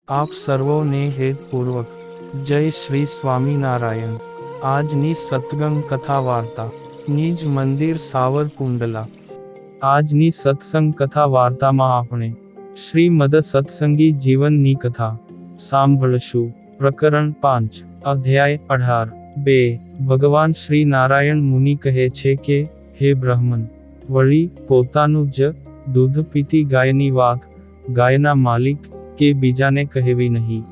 આપ સર્વોને હેતપૂર્વક જય શ્રી સ્વામિનારાયણ। આજની સત્સંગ કથા વાર્તા નિજ મંદિર સાવરકુંડલા। આજની સત્સંગ કથા વાર્તામાં આપણે શ્રીમદ સત્સંગી જીવનની કથા સાંભળશું। પ્રકરણ 5 અધ્યાય 18। ભગવાન શ્રી નારાયણ મુનિ કહે છે કે, હે બ્રાહ્મણ, વળી પોતાનું જ દૂધ પીતી ગાયની વાત ગાયના માલિક કે બીજાને કહેવી નહીં,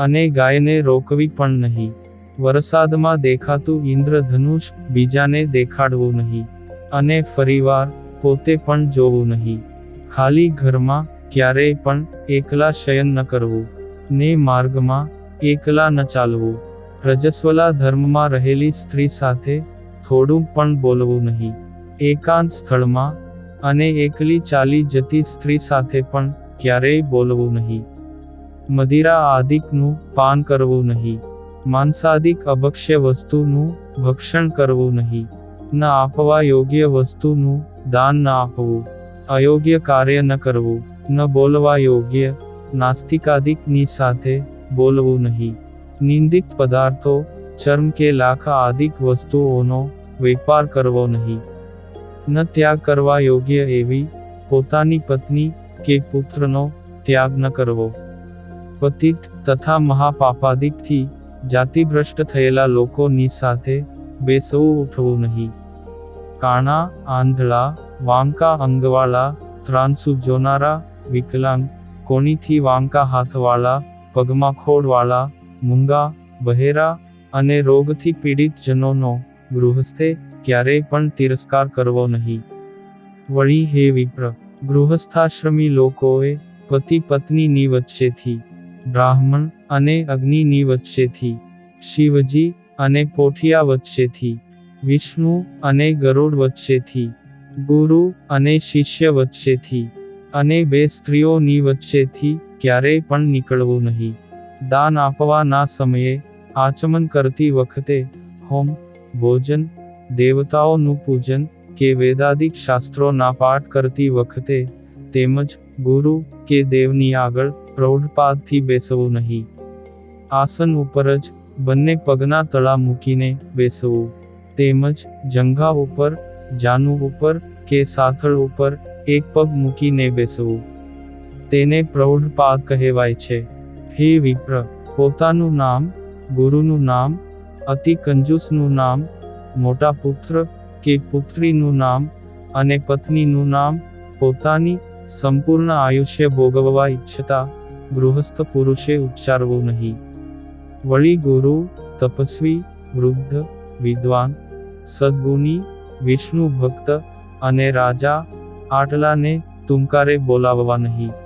અને ગાયને રોકવી પણ નહીં। વરસાદમાં દેખાતું ઇન્દ્રધનુષ બીજાને દેખાડવું નહીં, અને ફરીવાર પોતે પણ જોવું નહીં। ખાલી ઘરમાં ક્યારેય પણ એકલા શયન ન કરવું, ને માર્ગમાં એકલા ન ચાલવું। રજસ્વલા ધર્મમાં રહેલી સ્ત્રી સાથે થોડું પણ બોલવું નહીં। એકાંત સ્થળમાં અને એકલી ચાલી જતી સ્ત્રી સાથે પણ ક્યારેય બોલવું નહીં। મદિરા આદિકનું પાન કરવું નહીં। માંસાદિક અભક્ષ્ય વસ્તુનું ભક્ષણ કરવું નહીં। ન આપવા યોગ્ય વસ્તુનું દાન ન આપવું। અયોગ્ય કાર્ય ન કરવું। ન બોલવા યોગ્ય નાસ્તિકાદિકની સાથે બોલવું નહીં। નિંદિત પદાર્થો, ચર્મ કે લાખ આદિક વસ્તુઓનો વેપાર કરવો નહીં। ન ત્યાગ કરવા યોગ્ય એવી પોતાની પત્ની કે પુત્રનો ત્યાગ ન કરવો। પતિત તથા મહાપાપાદિકથી જાતિભ્રષ્ટ થયેલા લોકોની સાથે બેસવું ઉઠવું નહીં। કાણા, આંધળા, વાંકા અંગવાળા, ત્રાંસુ જોનારા, વિકલાંગ, કોણીથી વાંકા હાથવાળા, પગમાં ખોડવાળા, મૂંગા, બહેરા અને રોગથી પીડિત જનોનો ગૃહસ્થે ક્યારેય પણ તિરસ્કાર કરવો નહીં। વળી હે વિપ્ર, ગૃહસ્થાશ્રમી લોકોએ પતિ પત્નીની વચ્ચેથી, બ્રાહ્મણ અને અગ્નિની વચ્ચેથી, શિવજી અને પોઠિયા વચ્ચેથી, વિષ્ણુ અને ગરુડ વચ્ચેથી, ગુરુ અને શિષ્ય વચ્ચેથી, અને બે સ્ત્રીઓની વચ્ચેથી ક્યારેય પણ નીકળવું નહીં। દાન આપવાના સમયે, આચમન કરતી વખતે, હોમ, ભોજન, દેવતાઓનું પૂજન કે વેદાદિક શાસ્ત્રોના પાઠ કરતી વખતે, તેમજ ગુરુ કે દેવની આગળ પ્રૌઢપાદથી બેસવું નહીં। આસન ઉપર જ બંને પગના તળા મૂકીને બેસવું, તેમજ જંઘા ઉપર, જાનુ ઉપર કે સાથળ ઉપર એક પગ મૂકીને બેસવું, તેને પ્રૌઢપાદ કહેવાય છે। હે વિપ્ર, પોતાનું નામ, ગુરુનું નામ, અતિ કંજૂસનું નામ, મોટા પુત્ર કે પુત્રીનું નામ અને પત્નીનું નામ પોતાની સંપૂર્ણ આયુષ્ય ભોગવવા ઈચ્છતા ગૃહસ્થ પુરુષે ઉચ્ચારવું નહીં। વળી ગુરુ, તપસ્વી, વૃદ્ધ, વિદ્વાન, સદ્ગુણી, વિષ્ણુ ભક્ત અને રાજા આટલાને તુંકારે બોલાવવા નહીં।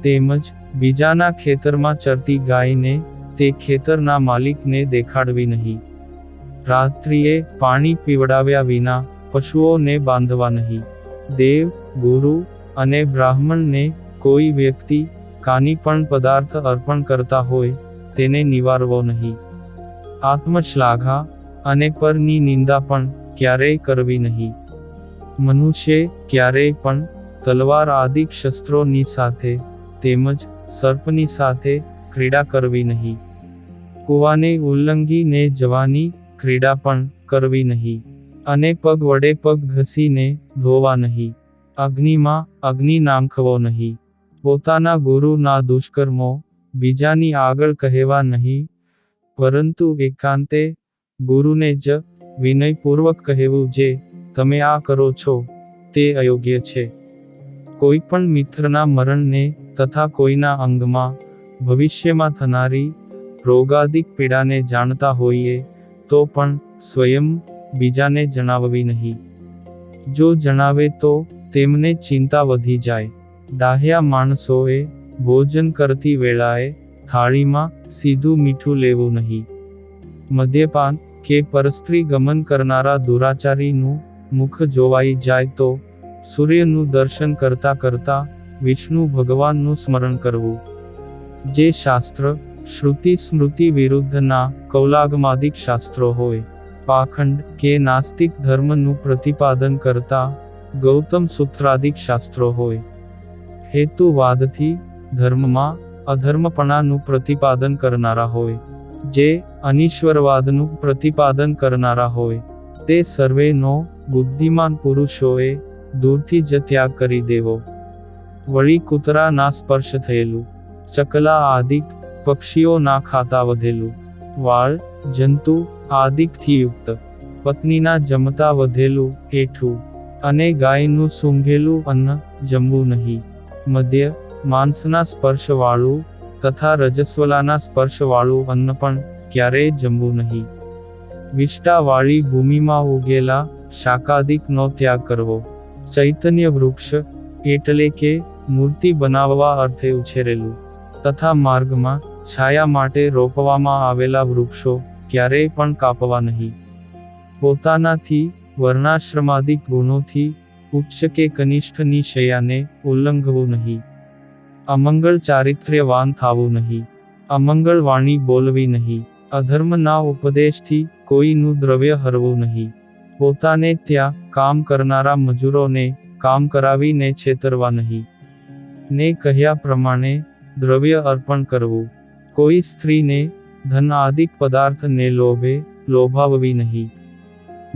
તેમજ બીજાના ખેતરમાં ચરતી ગાયને તે ખેતરના માલિકને દેખાડવી નહીં। રાત્રિએ પાણી પીવડાવ્યા વિના પશુઓને બાંધવા નહીં। દેવ, ગુરુ અને બ્રાહ્મણને કોઈ વ્યક્તિ કાની પણ પદાર્થ અર્પણ કરતા હોય તેને નિવારવો નહીં। આત્મશ્લાઘા અને પરની નિંદા પણ ક્યારેય કરવી નહીં। મનુષ્ય ક્યારેય પણ તલવાર આદિક શસ્ત્રોની સાથે તેમજ સર્પની સાથે ક્રીડા કરવી નહીં। કૂવાને ઉલ્લંઘીને જવાની ક્રીડા પણ કરવી નહીં, અને પગ વડે પગ ઘસીને ધોવા નહીં। અગ્નિમાં અગ્નિ નાંખવો નહીં। પોતાના ગુરુના દુષ્કર્મો બીજાની આગળ કહેવા નહીં, પરંતુ એકાંતે ગુરુને જ વિનયપૂર્વક કહેવું, જે તમે આ કરો છો તે અયોગ્ય છે। કોઈ પણ મિત્રના મરણને તથા કોઈના અંગમાં ભવિષ્યમાં થનારી રોગાદિક પીડાને જાણતા હોઈએ તો પણ સ્વયં બીજાને જણાવવી નહીં। જો જણાવે તો તેમને ચિંતા વધી જાય। ડાહ્યા માણસોએ ભોજન કરતી વેળાએ થાળીમાં સીધું મીઠું લેવું નહીં। મદ્યપાન કે પરસ્ત્રી ગમન કરનારા દુરાચારીનું મુખ જોવાઈ જાય તો સૂર્યનું દર્શન કરતા કરતા વિષ્ણુ ભગવાનનું સ્મરણ કરવું। જે શાસ્ત્ર, શ્રુતિ સ્મૃતિ વિરુદ્ધના કૌલાગમાદિક શાસ્ત્રો હોય, પાખંડ કે નાસ્તિક ધર્મનું પ્રતિપાદન કરતા ગૌતમ સૂત્રાદિક શાસ્ત્રો હોય, હેતુવાદથી ધર્મમાં અધર્મપણાનું પ્રતિપાદન કરનારા હોય, જે અનીશ્વરવાદનું પ્રતિપાદન કરનારા હોય, તે સર્વેનો બુદ્ધિમાન પુરુષોએ દૂરથી જ ત્યાગ કરી દેવો. વળી કૂતરાના સ્પર્શ થયેલું, ચકલા આદિક પક્ષીઓ ના ખાતા વધેલું, વાળ જંતુ આદિકથી યુક્ત, પત્નીના જમતા વધેલું એઠું, અને ગાયનું સૂંઘેલું અન્ન જમવું નહીં. મદ્ય માંસના સ્પર્શવાળું તથા રજસ્વલાના સ્પર્શવાળું અન્ન પણ ક્યારેય જમવું નહીં. વિષ્ટાવાળી ભૂમિમાં ઉગેલા શાકાદિકનો ત્યાગ કરવો. ચૈતન્ય વૃક્ષ એટલે કે મૂર્તિ બનાવવા અર્થે ઉછેરેલું તથા માર્ગમાં છાયા માટે રોપવામાં આવેલા વૃક્ષો ક્યારેય પણ કાપવા નહીં. પોતાનાથી વર્ણાશ્રમાદિક ગુણોથી ઉચ્ચ કે કનિષ્ઠની શૈયાને ઉલ્લંઘવું નહીં. અમંગળ ચારિત્ર્યવાન થાવું નહીં. અમંગળ વાણી બોલવી નહીં. અધર્મના ઉપદેશથી કોઈનું દ્રવ્ય હરવું નહીં. પોતાને ત્યાં કામ કરનારા મજૂરોને કામ કરાવીને છેતરવા નહીં. ને કહ્યા પ્રમાણે દ્રવ્ય અર્પણ કરવું. કોઈ સ્ત્રીને ધન આદિક પદાર્થને લોભે લોભાવવી નહીં.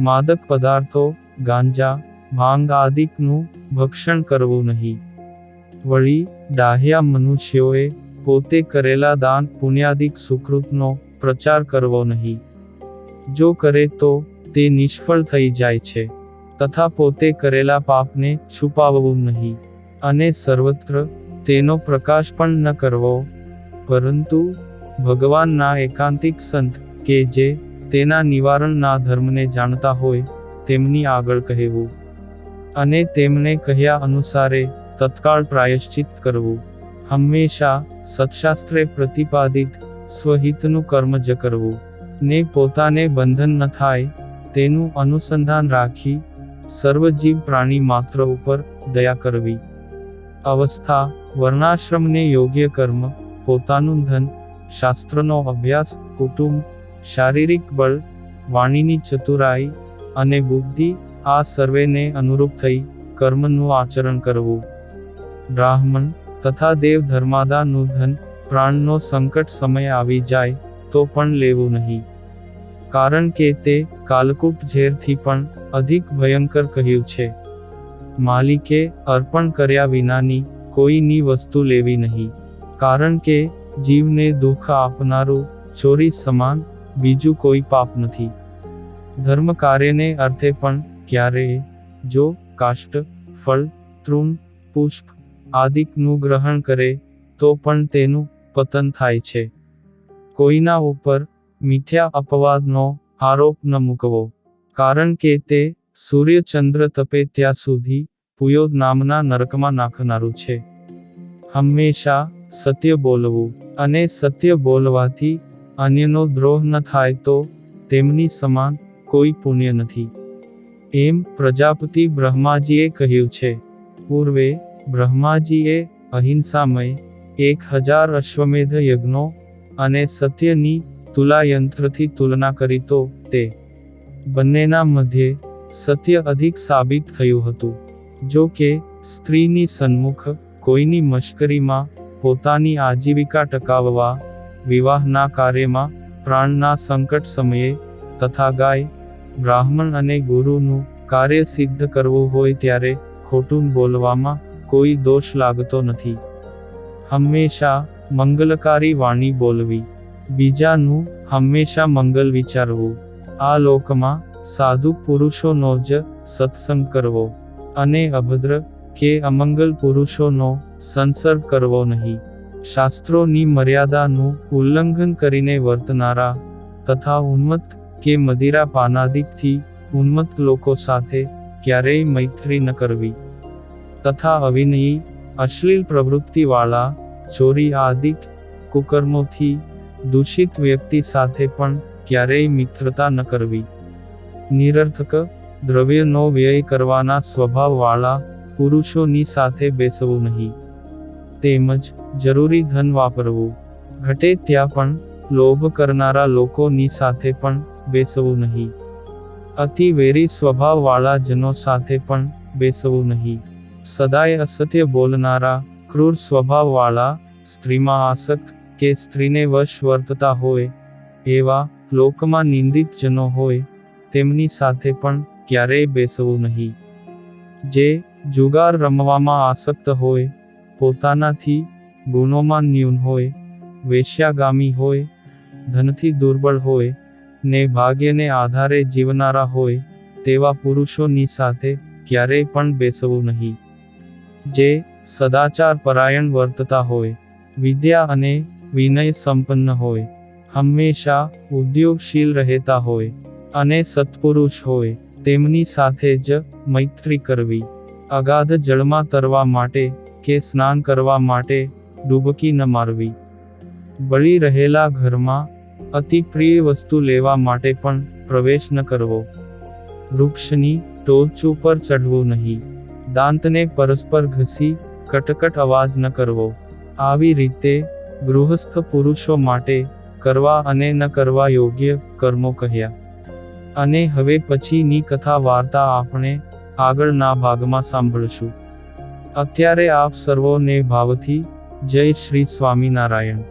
માદક પદાર્થો ગાંજા ભાંગ આદિકનું ભક્ષણ કરવું નહીં. વળી ડાહ્યા મનુષ્યોએ પોતે કરેલા દાન પુણ્યાદિક સુકૃતનો પ્રચાર કરવો નહીં. જો કરે તો તે નિષ્ફળ થઈ જાય છે, તથા પોતે કરેલા પાપને છુપાવવું નહીં, અને સર્વત્ર તેનો પ્રકાશ પણ ન કરવો, પરંતુ ભગવાનના એકાંતિક સંત કે જે તેના નિવારણના ધર્મને જાણતા હોય તેમની આગળ કહેવું, અને તેમને કહ્યા અનુસારે તત્કાળ પ્રાયશ્ચિત કરવું. હંમેશા સત્શાસ્ત્રે પ્રતિપાદિત સ્વહિતનું કર્મ જ કરવું, ને પોતાને બંધન ન થાય તેનું અનુસંધાન રાખી સર્વજીવ પ્રાણી માત્ર ઉપર દયા કરવી. અવસ્થા વર્ણાશ્રમને યોગ્ય કર્મ, પોતાનું ધન, શાસ્ત્રનો અભ્યાસ, કુટુંબ, શારીરિક બળ, વાણીની ચતુરાઈ અને બુદ્ધિ આ સર્વેને અનુરૂપ થઈ કર્મનું આચરણ કરવું. બ્રાહ્મણ તથા દેવ ધર્માદાનું ધન પ્રાણનો સંકટ સમય આવી જાય તો પણ લેવું નહીં, કારણ કે તે કાલકૂટ ઝેરથી પણ અધિક ભયંકર કહ્યું છે. માલિકે અર્પણ કર્યા વિનાની કોઈની વસ્તુ લેવી નહીં, કારણ કે જીવને દુઃખ આપનારું ચોરી સમાન બીજું કોઈ પાપ નથી. ધર્મ કાર્યને અર્થે પણ ક્યારેય જો કાષ્ટ, ફળ, તૃણ, પુષ્પ આદિકનું ગ્રહણ કરે તો પણ તેનું પતન થાય છે. કોઈના ઉપર મિથ્યા અપવાદનો આરોપ ન મૂકવો, કારણ કે તે સૂર્ય ચંદ્ર તપે ત્યાં સુધી પુયોદ નામના નરકમાં નાખનારું છે. હંમેશા સત્ય બોલવું, અને સત્ય બોલવાથી અન્યનો દ્રોહ ન થાય તો તેમની સમાન કોઈ પુણ્ય નથી. એમ પ્રજાપતિ બ્રહ્માજીએ કહ્યું છે. પૂર્વે બ્રહ્માજીએ અહિંસામય 1000 અશ્વમેધ યજ્ઞો અને સત્યની તુલાયંત્રથી તુલના કરી તો તે બંનેના મધ્યે સત્ય અધિક સાબિત થયું હતું. જો કે સ્ત્રીની સન્મુખ કોઈની મશ્કરીમાં પોતાની આજીવિકા ટકાવવા, વિવાહના કાર્યમાં, પ્રાણના સંકટ સમયે તથા ગાય, બ્રાહ્મણ અને ગુરુનું કાર્ય સિદ્ધ કરવું હોય ત્યારે ખોટું બોલવામાં કોઈ દોષ લાગતો નથી. હંમેશા મંગલકારી વાણી બોલવી, બીજાનું હંમેશા મંગલ વિચારવું. આ લોકમાં સાધુ પુરુષોનો જ સત્સંગ કરવો, અને અભદ્ર કે અમંગલ પુરુષોનો સંસર્ગ કરવો નહીં. શાસ્ત્રોની મર્યાદાનું ઉલ્લંઘન કરીને વર્તનારા તથા ઉન્મત્ત કે મદિરા પાનાદિકથી ઉન્મત્ત લોકો સાથે ક્યારેય મૈત્રી ન કરવી, તથા અવિનયી, અશ્લીલ પ્રવૃત્તિવાળા, ચોરી આદિક કુકર્મોથી દૂષિત વ્યક્તિ સાથે પણ ક્યારેય મિત્રતા ન કરવી. નિરર્થક દ્રવ્યનો વ્યય કરવાના સ્વભાવવાળા પુરુષોની સાથે બેસવું નહીં. તેમજ જરૂરી ધન વાપરવું ઘટે ત્યાં પણ લોભ કરનારા લોકોની સાથે પણ બેસવું નહીં. અતિ વેરી સ્વભાવવાળા જનો સાથે પણ બેસવું નહીં. સદાય અસત્ય બોલનારા, ક્રૂર સ્વભાવવાળા, સ્ત્રીમાં આસક્ત કે સ્ત્રીને વશ વર્તતા હોય એવા લોકમાં નિંદિત જનો હોય તેમની સાથે પણ ક્યારેય બેસવું નહીં. જે જુગાર રમવામાં આસક્ત હોય, પોતાનાથી ગુણોમાં ન્યૂન હોય, વેશ્યાગામી હોય, ધનથી દુર્બળ હોય ને ભાગ્યને આધારે જીવનારા હોય તેવા પુરુષોની સાથે ક્યારેય પણ બેસવું નહીં. જે સદાચાર પરાયણ વર્તતા હોય, વિદ્યા અને વિનય સંપન્ન હોય, હંમેશા ઉદ્યોગશીલ રહેતા હોય અને સત્પુરુષ હોય તેમની સાથે જ મૈત્રી કરવી. અગાધ જળમાં તરવા માટે કે સ્નાન કરવા માટે ડૂબકી ન મારવી. બળી રહેલા ઘરમાં અતિ પ્રિય વસ્તુ લેવા માટે પણ પ્રવેશ ન કરવો. વૃક્ષની ટોચ ઉપર ચઢવું નહીં. દાંતને પરસ્પર ઘસી કટકટ અવાજ ન કરવો. આવી રીતે ગૃહસ્થ પુરુષો માટે કરવા અને ન કરવા યોગ્ય કર્મો કહ્યા. અને હવે પછીની કથા વાર્તા આપણે આગળના ભાગમાં સાંભળશું. અત્યારે આપ સર્વોને ભાવથી જય શ્રી સ્વામિનારાયણ.